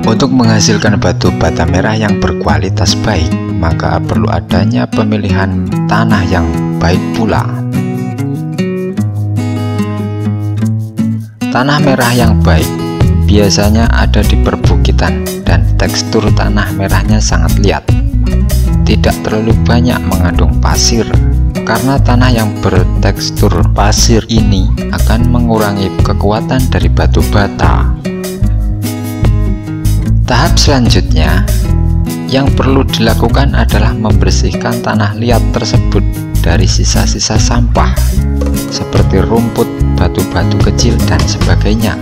Untuk menghasilkan batu bata merah yang berkualitas baik, maka perlu adanya pemilihan tanah yang baik pula. Tanah merah yang baik biasanya ada di perbukitan dan tekstur tanah merahnya sangat liat. Tidak terlalu banyak mengandung pasir, karena tanah yang bertekstur pasir ini akan mengurangi kekuatan dari batu bata. Tahap selanjutnya yang perlu dilakukan adalah membersihkan tanah liat tersebut dari sisa-sisa sampah seperti rumput, batu-batu kecil, dan sebagainya.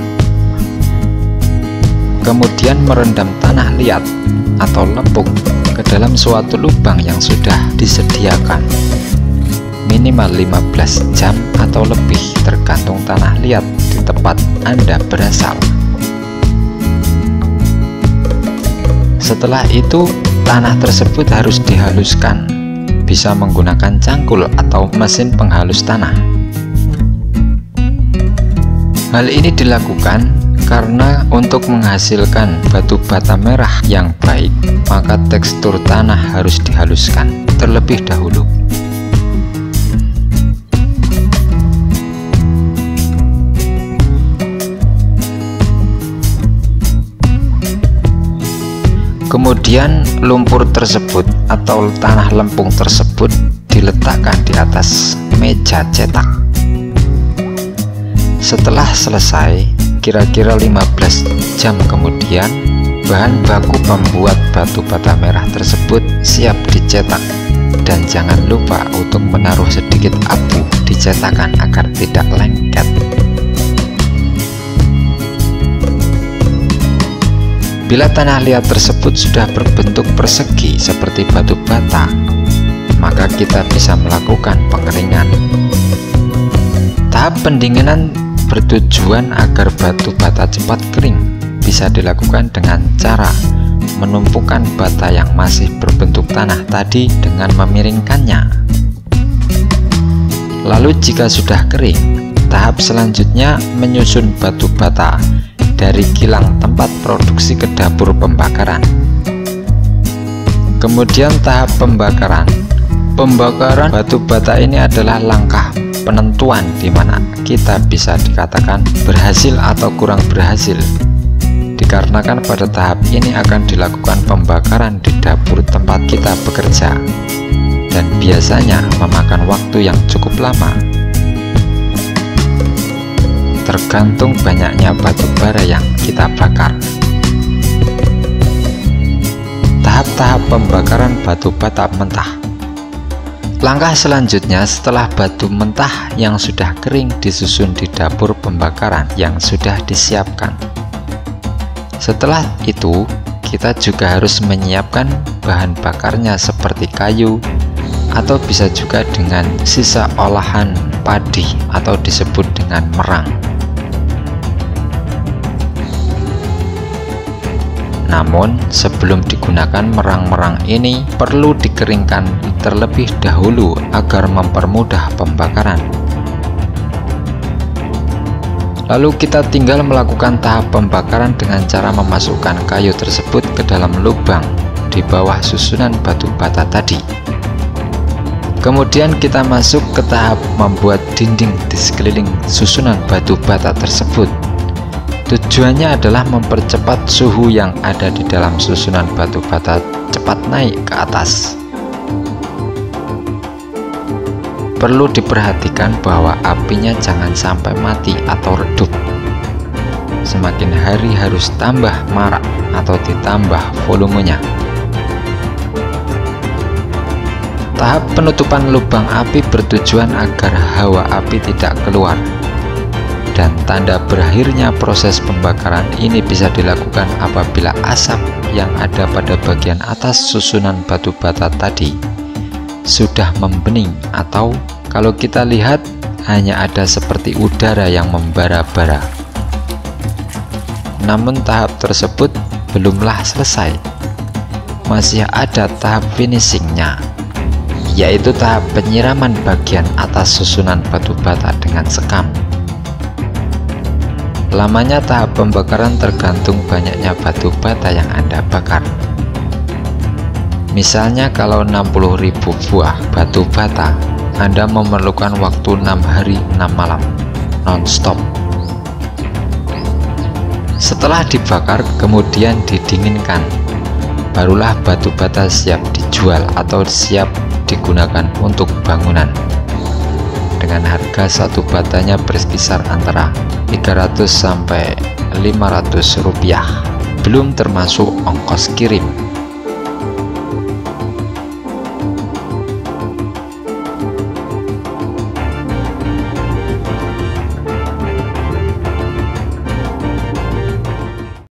Kemudian merendam tanah liat atau lempung ke dalam suatu lubang yang sudah disediakan minimal 15 jam atau lebih tergantung tanah liat di tempat Anda berasal. Setelah itu tanah tersebut harus dihaluskan, bisa menggunakan cangkul atau mesin penghalus tanah. Hal ini dilakukan karena untuk menghasilkan batu bata merah yang baik, maka tekstur tanah harus dihaluskan terlebih dahulu. Kemudian lumpur tersebut atau tanah lempung tersebut diletakkan di atas meja cetak. Setelah selesai, kira-kira 15 jam kemudian, bahan baku pembuat batu bata merah tersebut siap dicetak. Dan jangan lupa untuk menaruh sedikit abu di cetakan agar tidak lengket. Bila tanah liat tersebut sudah berbentuk persegi seperti batu bata, maka kita bisa melakukan pengeringan. Tahap pendinginan bertujuan agar batu bata cepat kering. Bisa dilakukan dengan cara menumpukan bata yang masih berbentuk tanah tadi dengan memiringkannya. Lalu jika sudah kering, tahap selanjutnya menyusun batu bata dari kilang tempat produksi ke dapur pembakaran. Kemudian tahap pembakaran. Pembakaran batu bata ini adalah langkah penentuan di mana kita bisa dikatakan berhasil atau kurang berhasil. Dikarenakan pada tahap ini akan dilakukan pembakaran di dapur tempat kita bekerja dan biasanya memakan waktu yang cukup lama. Tergantung banyaknya batu bara yang kita bakar. Tahap-tahap pembakaran batu bata mentah. Langkah selanjutnya setelah batu mentah yang sudah kering disusun di dapur pembakaran yang sudah disiapkan. Setelah itu, kita juga harus menyiapkan bahan bakarnya seperti kayu, atau bisa juga dengan sisa olahan padi atau disebut dengan merang. Namun sebelum digunakan merang-merang ini perlu dikeringkan terlebih dahulu agar mempermudah pembakaran. Lalu kita tinggal melakukan tahap pembakaran dengan cara memasukkan kayu tersebut ke dalam lubang di bawah susunan batu bata tadi. Kemudian kita masuk ke tahap membuat dinding di sekeliling susunan batu bata tersebut. Tujuannya adalah mempercepat suhu yang ada di dalam susunan batu bata cepat naik ke atas. Perlu diperhatikan bahwa apinya jangan sampai mati atau redup. Semakin hari harus tambah marak atau ditambah volumenya. Tahap penutupan lubang api bertujuan agar hawa api tidak keluar. Dan tanda berakhirnya proses pembakaran ini bisa dilakukan apabila asap yang ada pada bagian atas susunan batu bata tadi sudah membening, atau kalau kita lihat hanya ada seperti udara yang membara-bara. Namun tahap tersebut belumlah selesai, masih ada tahap finishingnya, yaitu tahap penyiraman bagian atas susunan batu bata dengan sekam. Lamanya tahap pembakaran tergantung banyaknya batu bata yang Anda bakar. Misalnya kalau 60.000 buah batu bata, Anda memerlukan waktu 6 hari 6 malam non-stop. Setelah dibakar kemudian didinginkan, barulah batu bata siap dijual atau siap digunakan untuk bangunan. Dengan harga satu batanya berkisar antara 300 sampai 500 rupiah, belum termasuk ongkos kirim.